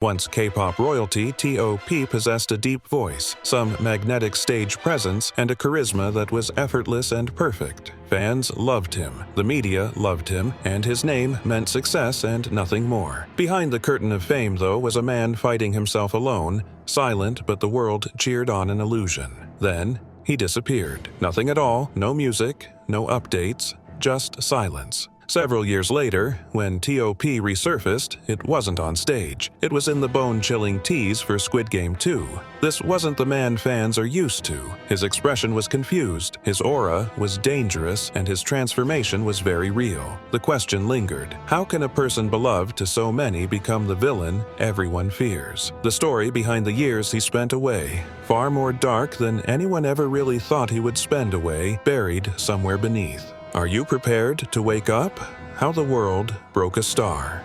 Once K-pop royalty, T.O.P possessed a deep voice, some magnetic stage presence, and a charisma that was effortless and perfect. Fans loved him, the media loved him, and his name meant success and nothing more. Behind the curtain of fame, though, was a man fighting himself alone, silent, but the world cheered on an illusion. Then, he disappeared. Nothing at all, no music, no updates, just silence. Several years later, when T.O.P resurfaced, it wasn't on stage. It was in the bone-chilling tease for Squid Game 2. This wasn't the man fans are used to. His expression was confused, his aura was dangerous, and his transformation was very real. The question lingered: how can a person beloved to so many become the villain everyone fears? The story behind the years he spent away, far more dark than anyone ever really thought he would spend away, buried somewhere beneath. Are you prepared to wake up? How the world broke a star.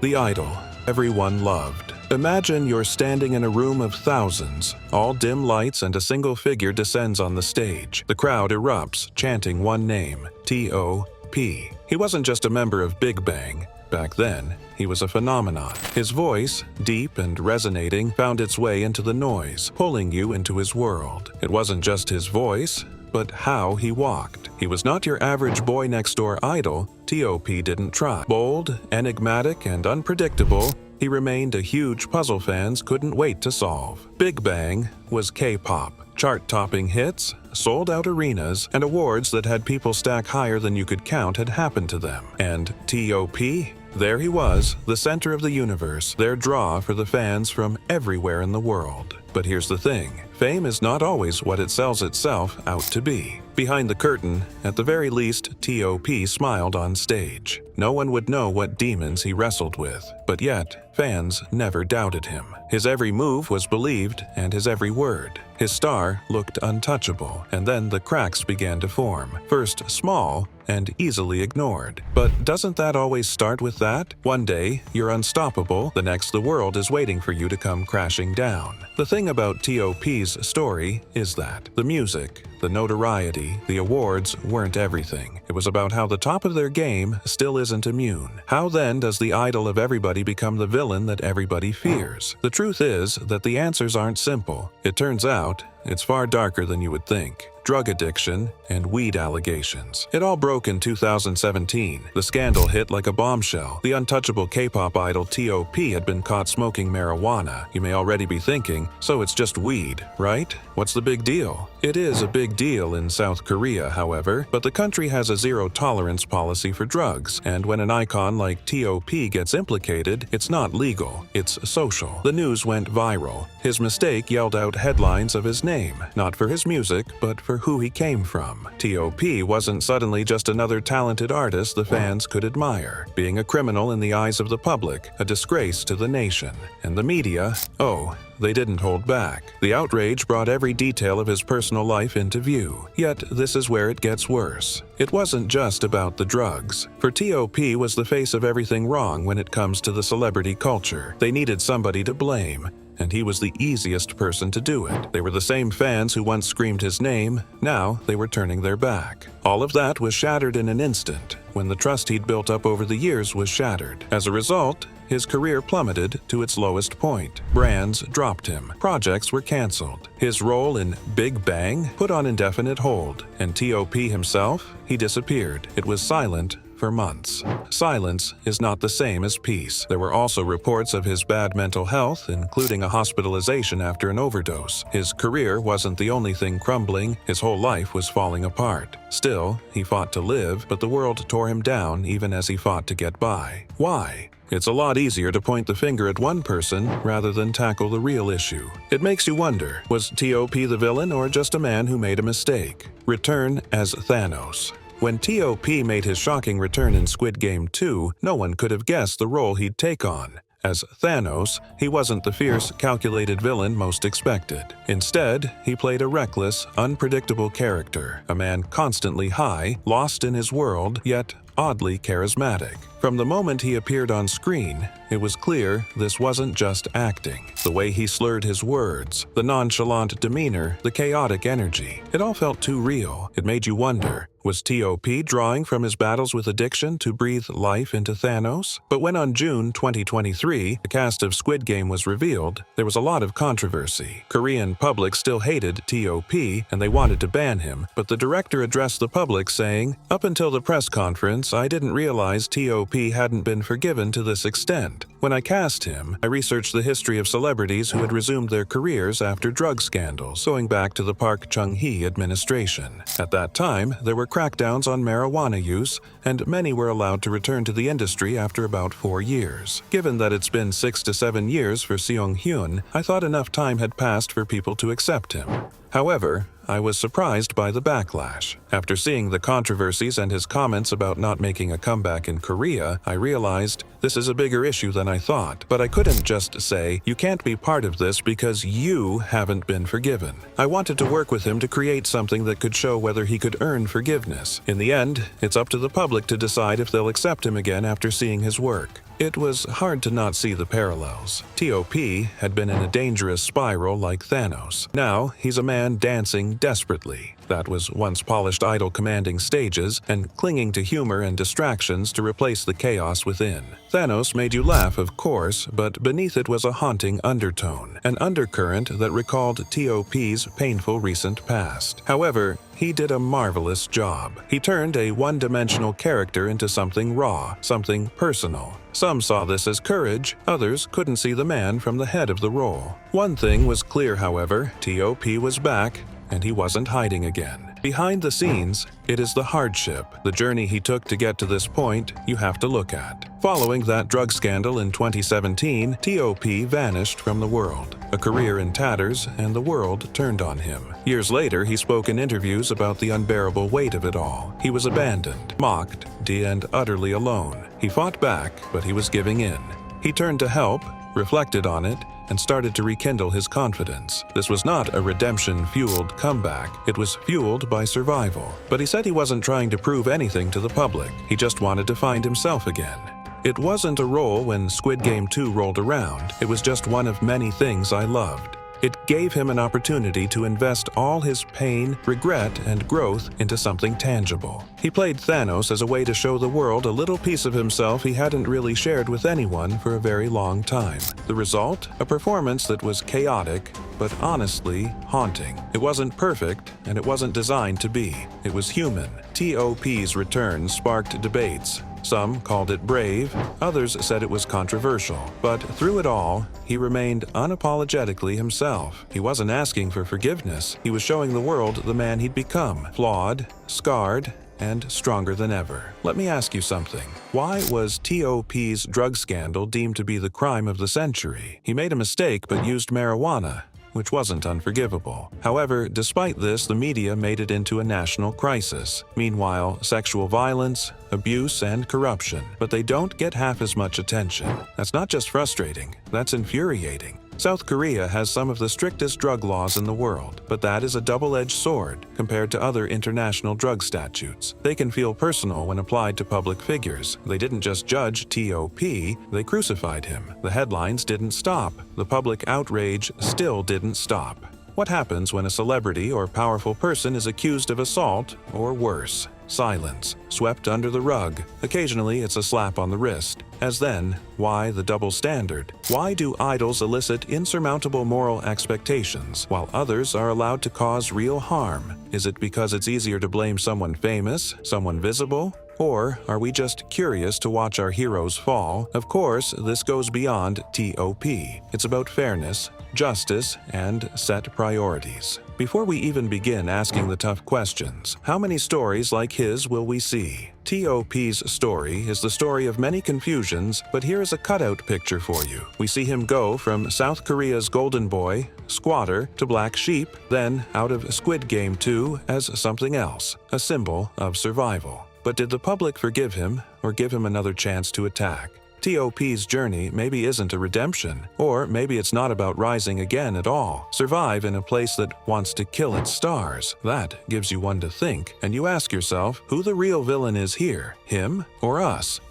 The idol everyone loved. Imagine you're standing in a room of thousands. All dim lights and a single figure descends on the stage. The crowd erupts, chanting one name: T.O.P. He wasn't just a member of Big Bang. Back then, he was a phenomenon. His voice, deep and resonating, found its way into the noise, pulling you into his world. It wasn't just his voice, but how he walked. He was not your average boy-next-door idol. T.O.P didn't try. Bold, enigmatic, and unpredictable, he remained a huge puzzle fans couldn't wait to solve. Big Bang was K-pop. Chart-topping hits, sold-out arenas, and awards that had people stack higher than you could count had happened to them. And T.O.P? There he was, the center of the universe, their draw for the fans from everywhere in the world. But here's the thing: fame is not always what it sells itself out to be. Behind the curtain, at the very least, T.O.P smiled on stage. No one would know what demons he wrestled with, but yet, fans never doubted him. His every move was believed, and his every word. His star looked untouchable, and then the cracks began to form. First small, and easily ignored. But doesn't that always start with that? One day, you're unstoppable, the next the world is waiting for you to come crashing down. The thing about T.O.P's story is that the music, the notoriety, the awards weren't everything. It was about how the top of their game still isn't immune. How then does the idol of everybody become the villain that everybody fears? The truth is that the answers aren't simple. It turns out, it's far darker than you would think. Drug addiction, and weed allegations. It all broke in 2017. The scandal hit like a bombshell. The untouchable K-pop idol T.O.P had been caught smoking marijuana. You may already be thinking, so it's just weed, right? What's the big deal? It is a big deal in South Korea, however, but the country has a zero-tolerance policy for drugs, and when an icon like T.O.P gets implicated, it's not legal, it's social. The news went viral. His mistake yelled out headlines of his name, not for his music, but for who he came from. T.O.P wasn't suddenly just another talented artist the fans could admire. Being a criminal in the eyes of the public, a disgrace to the nation. And the media, oh, they didn't hold back. The outrage brought every detail of his personal life into view. Yet, this is where it gets worse. It wasn't just about the drugs. For T.O.P was the face of everything wrong when it comes to the celebrity culture. They needed somebody to blame, and he was the easiest person to do it. They were the same fans who once screamed his name, now they were turning their back. All of that was shattered in an instant, when the trust he'd built up over the years was shattered. As a result, his career plummeted to its lowest point. Brands dropped him. Projects were canceled. His role in Big Bang put on indefinite hold. And T.O.P himself? He disappeared. It was silent for months. Silence is not the same as peace. There were also reports of his bad mental health, including a hospitalization after an overdose. His career wasn't the only thing crumbling. His whole life was falling apart. Still, he fought to live, but the world tore him down even as he fought to get by. Why? It's a lot easier to point the finger at one person rather than tackle the real issue. It makes you wonder, was T.O.P the villain or just a man who made a mistake? Return as Thanos. When T.O.P made his shocking return in Squid Game 2, no one could have guessed the role he'd take on. As Thanos, he wasn't the fierce, calculated villain most expected. Instead, he played a reckless, unpredictable character, a man constantly high, lost in his world, yet oddly charismatic. From the moment he appeared on screen, it was clear this wasn't just acting. The way he slurred his words, the nonchalant demeanor, the chaotic energy, it all felt too real. It made you wonder, was T.O.P. drawing from his battles with addiction to breathe life into Thanos? But when on June 2023, the cast of Squid Game was revealed, there was a lot of controversy. Korean public still hated T.O.P. and they wanted to ban him, but the director addressed the public saying, "Up until the press conference, I didn't realize T.O.P. hadn't been forgiven to this extent. When I cast him, I researched the history of celebrities who had resumed their careers after drug scandals, going back to the Park Chung-hee administration. At that time, there were crackdowns on marijuana use, and many were allowed to return to the industry after about 4 years. Given that it's been 6 to 7 years for Seong-hyun, I thought enough time had passed for people to accept him. However, I was surprised by the backlash. After seeing the controversies and his comments about not making a comeback in Korea, I realized this is a bigger issue than I thought. But I couldn't just say, you can't be part of this because you haven't been forgiven. I wanted to work with him to create something that could show whether he could earn forgiveness. In the end, it's up to the public to decide if they'll accept him again after seeing his work. It was hard to not see the parallels. T.O.P. had been in a dangerous spiral like Thanos. Now, he's a man dancing desperately. That was once polished idol commanding stages and clinging to humor and distractions to replace the chaos within. Thanos made you laugh, of course, but beneath it was a haunting undertone, an undercurrent that recalled T.O.P.'s painful recent past. However, he did a marvelous job. He turned a one-dimensional character into something raw, something personal. Some saw this as courage, others couldn't see the man from the head of the role. One thing was clear, however, T.O.P. was back, and he wasn't hiding again. Behind the scenes, it is the hardship, the journey he took to get to this point, you have to look at. Following that drug scandal in 2017, T.O.P. vanished from the world. A career in tatters, and the world turned on him. Years later, he spoke in interviews about the unbearable weight of it all. He was abandoned, mocked, and utterly alone. He fought back, but he was giving in. He turned to help, reflected on it, and started to rekindle his confidence. This was not a redemption-fueled comeback. It was fueled by survival. But he said he wasn't trying to prove anything to the public. He just wanted to find himself again. It wasn't a role when Squid Game 2 rolled around. It was just one of many things I loved. It gave him an opportunity to invest all his pain, regret, and growth into something tangible. He played Thanos as a way to show the world a little piece of himself he hadn't really shared with anyone for a very long time. The result? A performance that was chaotic, but honestly haunting. It wasn't perfect, and it wasn't designed to be. It was human. T.O.P.'s return sparked debates. Some called it brave, others said it was controversial. But through it all, he remained unapologetically himself. He wasn't asking for forgiveness. He was showing the world the man he'd become, flawed, scarred, and stronger than ever. Let me ask you something. Why was T.O.P.'s drug scandal deemed to be the crime of the century? He made a mistake but used marijuana, which wasn't unforgivable. However, despite this, the media made it into a national crisis. Meanwhile, sexual violence, abuse, and corruption. But they don't get half as much attention. That's not just frustrating, that's infuriating. South Korea has some of the strictest drug laws in the world, but that is a double-edged sword compared to other international drug statutes. They can feel personal when applied to public figures. They didn't just judge T.O.P., they crucified him. The headlines didn't stop. The public outrage still didn't stop. What happens when a celebrity or powerful person is accused of assault, or worse? Silence, swept under the rug. Occasionally, it's a slap on the wrist. As then, why the double standard? Why do idols elicit insurmountable moral expectations, while others are allowed to cause real harm? Is it because it's easier to blame someone famous, someone visible? Or are we just curious to watch our heroes fall? Of course, this goes beyond T.O.P. It's about fairness, justice, and set priorities. Before we even begin asking the tough questions, how many stories like his will we see? T.O.P.'s story is the story of many confusions, but here is a cutout picture for you. We see him go from South Korea's golden boy, squatter, to black sheep, then out of Squid Game 2 as something else, a symbol of survival. But did the public forgive him or give him another chance to attack? T.O.P's journey maybe isn't a redemption, or maybe it's not about rising again at all. Survive in a place that wants to kill its stars. That gives you one to think, and you ask yourself who the real villain is here, him or us?